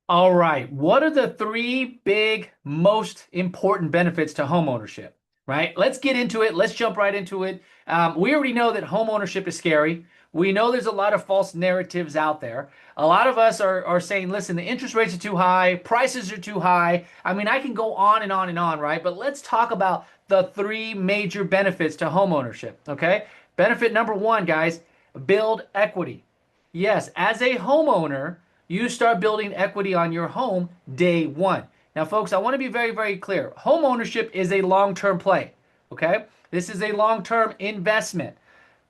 All right. What are the three big, most important benefits to homeownership? Right? Let's get into it. Let's jump right into it. We already know that homeownership is scary. We know there's a lot of false narratives out there. A lot of us are saying, listen, the interest rates are too high, prices are too high. I mean, I can go on and on and on, right? But let's talk about the three major benefits to homeownership. Okay. Benefit number one, guys, build equity. Yes, as a homeowner, you start building equity on your home day one. Now, folks, I want to be very, very clear. Home ownership is a long-term play. Okay? This is a long-term investment.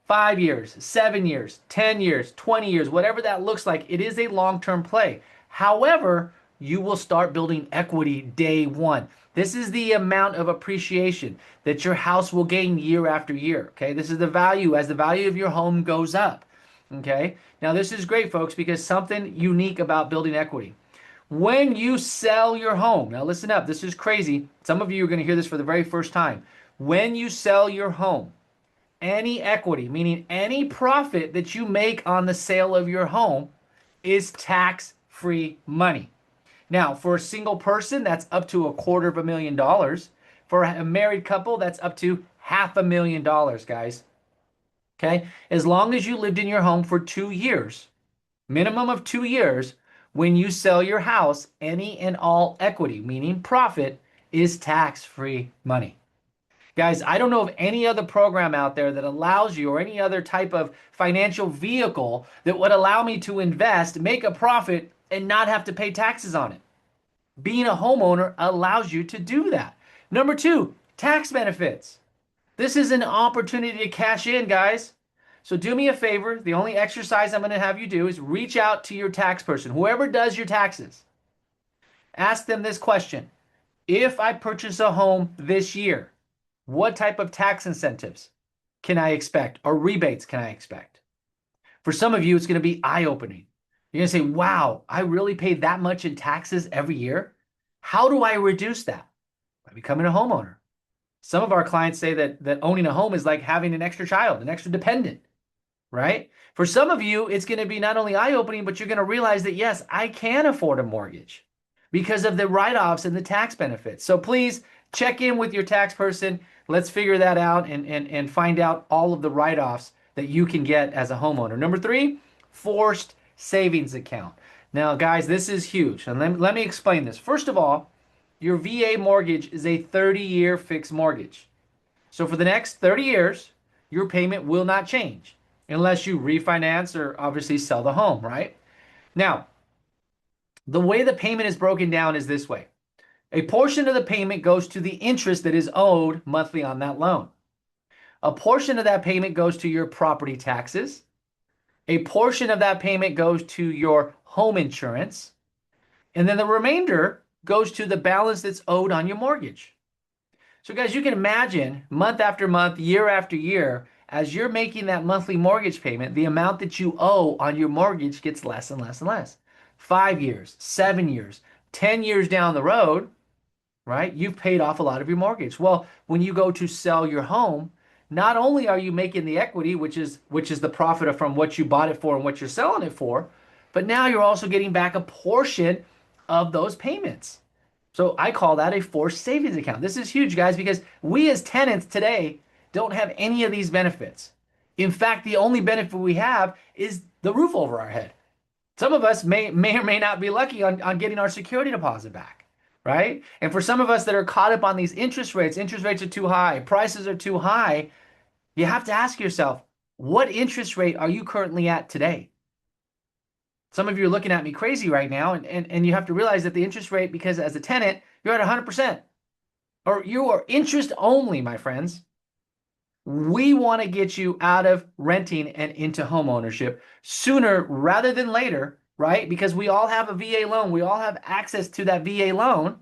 5 years, 7 years, 10 years, 20 years, whatever that looks like, it is a long-term play. However, you will start building equity day one. This is the amount of appreciation that your house will gain year after year. Okay? This is the value as the value of your home goes up. Okay. Now, this is great, folks, because something unique about building equity. When you sell your home, now listen up, this is crazy. Some of you are going to hear this for the very first time. When you sell your home, any equity, meaning any profit that you make on the sale of your home, is tax free money. Now, for a single person, that's up to $250,000. For a married couple, that's up to $500,000, guys. Okay. As long as you lived in your home for 2 years, minimum of 2 years, when you sell your house, any and all equity, meaning profit, is tax free money. Guys, I don't know of any other program out there that allows you or any other type of financial vehicle that would allow me to invest, make a profit, and not have to pay taxes on it. Being a homeowner allows you to do that. Number two, tax benefits. This is an opportunity to cash in, guys. So do me a favor. The only exercise I'm going to have you do is reach out to your tax person, whoever does your taxes. Ask them this question. If I purchase a home this year, what type of tax incentives can I expect or rebates can I expect? For some of you, it's going to be eye-opening. You're going to say, wow, I really pay that much in taxes every year? How do I reduce that? By becoming a homeowner. Some of our clients say that owning a home is like having an extra child, an extra dependent, right? For some of you, it's going to be not only eye-opening, but you're going to realize that, yes, I can afford a mortgage because of the write-offs and the tax benefits. So please check in with your tax person. Let's figure that out and find out all of the write-offs that you can get as a homeowner. Number three, forced savings account. Now, guys, this is huge. And let me explain this. First of all, your VA mortgage is a 30-year fixed mortgage. So for the next 30 years, your payment will not change unless you refinance or obviously sell the home, right? Now, the way the payment is broken down is this way. A portion of the payment goes to the interest that is owed monthly on that loan. A portion of that payment goes to your property taxes. A portion of that payment goes to your home insurance. And then the remainder goes to the balance that's owed on your mortgage. So, guys, you can imagine month after month, year after year, as you're making that monthly mortgage payment, the amount that you owe on your mortgage gets less and less and less. 5 years, 7 years, 10 years down the road, right? You've paid off a lot of your mortgage. Well, when you go to sell your home, not only are you making the equity, which is the profit from what you bought it for and what you're selling it for, but now you're also getting back a portion of those payments. So I call that a forced savings account. This is huge, guys, because we as tenants today don't have any of these benefits. In fact, the only benefit we have is the roof over our head. Some of us may or may not be lucky on getting our security deposit back, right? And for some of us that are caught up on these interest rates are too high, prices are too high, you have to ask yourself, what interest rate are you currently at today? Some of you are looking at me crazy right now, and you have to realize that the interest rate, because as a tenant, you're at 100%, or you are interest only, my friends. We want to get you out of renting and into home ownership sooner rather than later, right? Because we all have a VA loan. We all have access to that VA loan.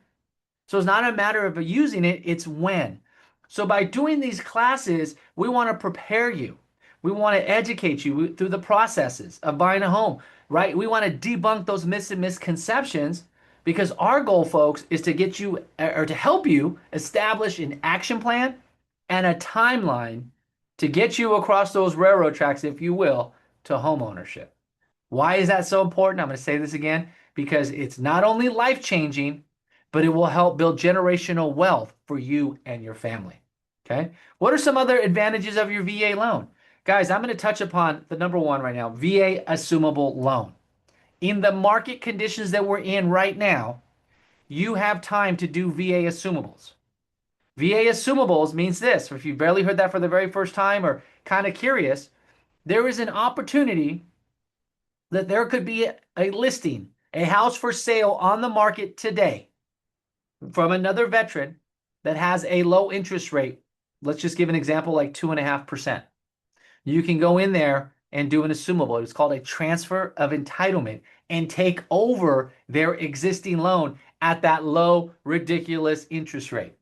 So it's not a matter of using it, it's when. So by doing these classes, we want to prepare you. We want to educate you through the processes of buying a home, right? We want to debunk those myths and misconceptions because our goal, folks, is to get you or to help you establish an action plan and a timeline to get you across those railroad tracks, if you will, to home ownership. Why is that so important? I'm going to say this again because it's not only life-changing, but it will help build generational wealth for you and your family. Okay. What are some other advantages of your VA loan? Guys, I'm going to touch upon the number one right now, VA assumable loan. In the market conditions that we're in right now, you have time to do VA assumables. VA assumables means this. If you've barely heard that for the very first time or kind of curious, there is an opportunity that there could be a listing, a house for sale on the market today from another veteran that has a low interest rate. Let's just give an example like 2.5%. You can go in there and do an assumable. It's called a transfer of entitlement and take over their existing loan at that low, ridiculous interest rate.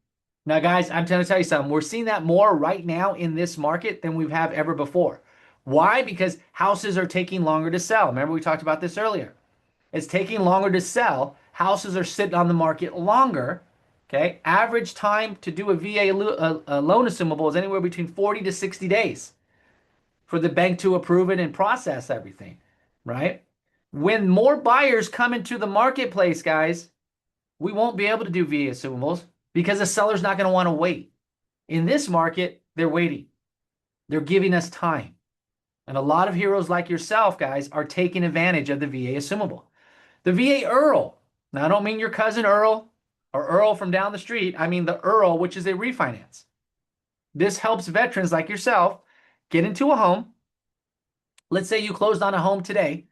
Now, guys, I'm trying to tell you something. We're seeing that more right now in this market than we have ever before. Why? Because houses are taking longer to sell. Remember, we talked about this earlier. It's taking longer to sell. Houses are sitting on the market longer. Okay. Average time to do a VA loan assumable is anywhere between 40 to 60 days for the bank to approve it and process everything, right? When more buyers come into the marketplace, guys, we won't be able to do VA assumables because the seller's not going to want to wait. In this market, they're waiting. They're giving us time. And a lot of heroes like yourself, guys, are taking advantage of the VA assumable. The VA Earl. Now, I don't mean your cousin Earl or Earl from down the street. I mean the Earl, which is a refinance. This helps veterans like yourself get into a home. Let's say you closed on a home today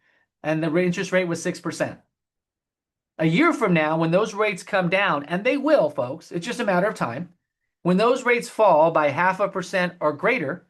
and the interest rate was 6%. A year from now, when those rates come down, and they will, folks, it's just a matter of time. When those rates fall by 0.5% or greater,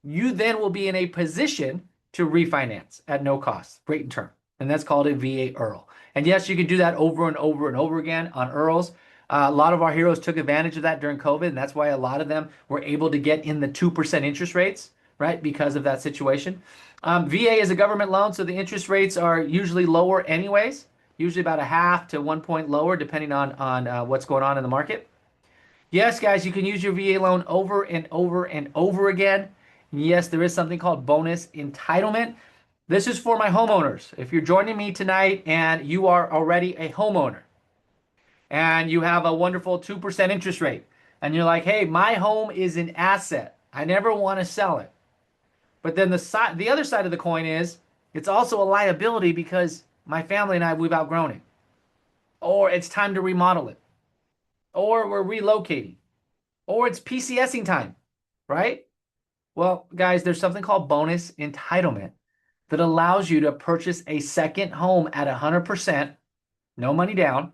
you then will be in a position to refinance at no cost, rate and term. And that's called a VA Earl. And yes, you can do that over and over and over again on Earls. A lot of our heroes took advantage of that during COVID, and that's why a lot of them were able to get in the 2% interest rates, right, because of that situation. VA is a government loan, so the interest rates are usually lower anyways, usually about 0.5 to 1 point lower, depending on what's going on in the market. Yes, guys, you can use your VA loan over and over and over again. Yes, there is something called bonus entitlement. This is for my homeowners. If you're joining me tonight and you are already a homeowner and you have a wonderful 2% interest rate and you're like, hey, my home is an asset. I never want to sell it. But then the other side of the coin is it's also a liability because my family and I, we've outgrown it. Or it's time to remodel it. Or we're relocating. Or it's PCSing time, right? Well, guys, there's something called bonus entitlement that allows you to purchase a second home at 100%, no money down.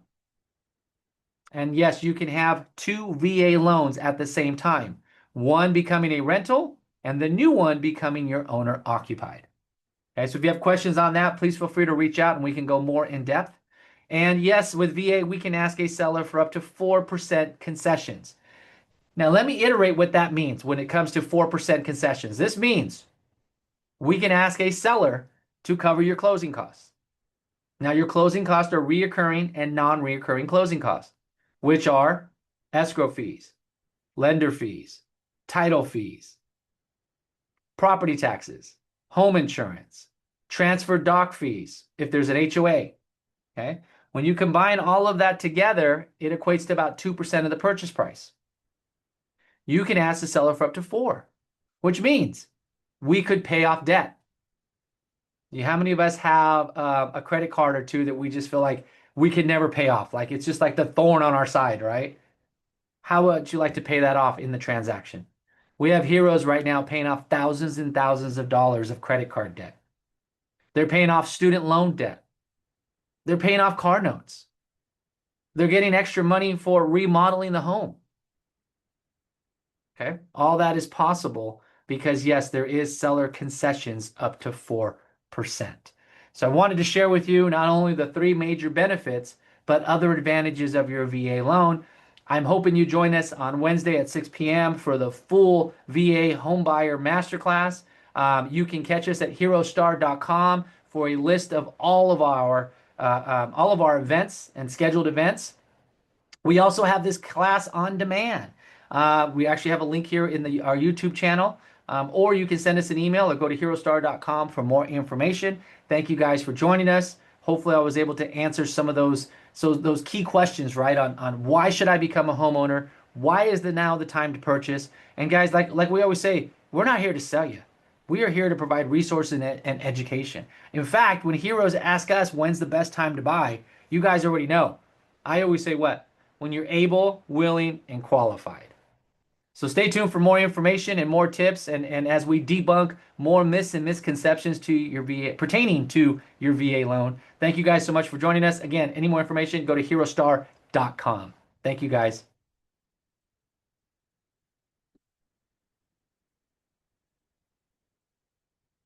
And yes, you can have two VA loans at the same time, one becoming a rental and the new one becoming your owner occupied. Okay, so if you have questions on that, please feel free to reach out and we can go more in depth. And yes, with VA, we can ask a seller for up to 4% concessions. Now, let me iterate what that means when it comes to 4% concessions. This means we can ask a seller to cover your closing costs. Now, your closing costs are reoccurring and non-reoccurring closing costs, which are escrow fees, lender fees, title fees, property taxes, home insurance, transfer doc fees, if there's an HOA, okay? When you combine all of that together, it equates to about 2% of the purchase price. You can ask the seller for up to 4%, which means we could pay off debt. How many of us have a credit card or two that we just feel like we could never pay off? Like it's just like the thorn on our side, right? How would you like to pay that off in the transaction? We have heroes right now paying off thousands and thousands of dollars of credit card debt. They're paying off student loan debt. They're paying off car notes. They're getting extra money for remodeling the home. Okay, all that is possible because yes, there is seller concessions up to 4%. So I wanted to share with you not only the 3 major benefits, but other advantages of your VA loan. I'm hoping you join us on Wednesday at 6 p.m. for the full VA Homebuyer Masterclass. You can catch us at herostar.com for a list of all of our events and scheduled events. We also have this class on demand. We actually have a link here in our YouTube channel, or you can send us an email or go to herostar.com for more information. Thank you guys for joining us. Hopefully, I was able to answer some of those key questions, right? On why should I become a homeowner? Why is the now the time to purchase? And guys, like we always say, we're not here to sell you. We are here to provide resources and education. In fact, when heroes ask us when's the best time to buy, you guys already know. I always say what? When you're able, willing, and qualified. So stay tuned for more information and more tips, and as we debunk more myths and misconceptions to your VA pertaining to your VA loan. Thank you guys so much for joining us. Again, any more information, go to herostar.com. Thank you guys.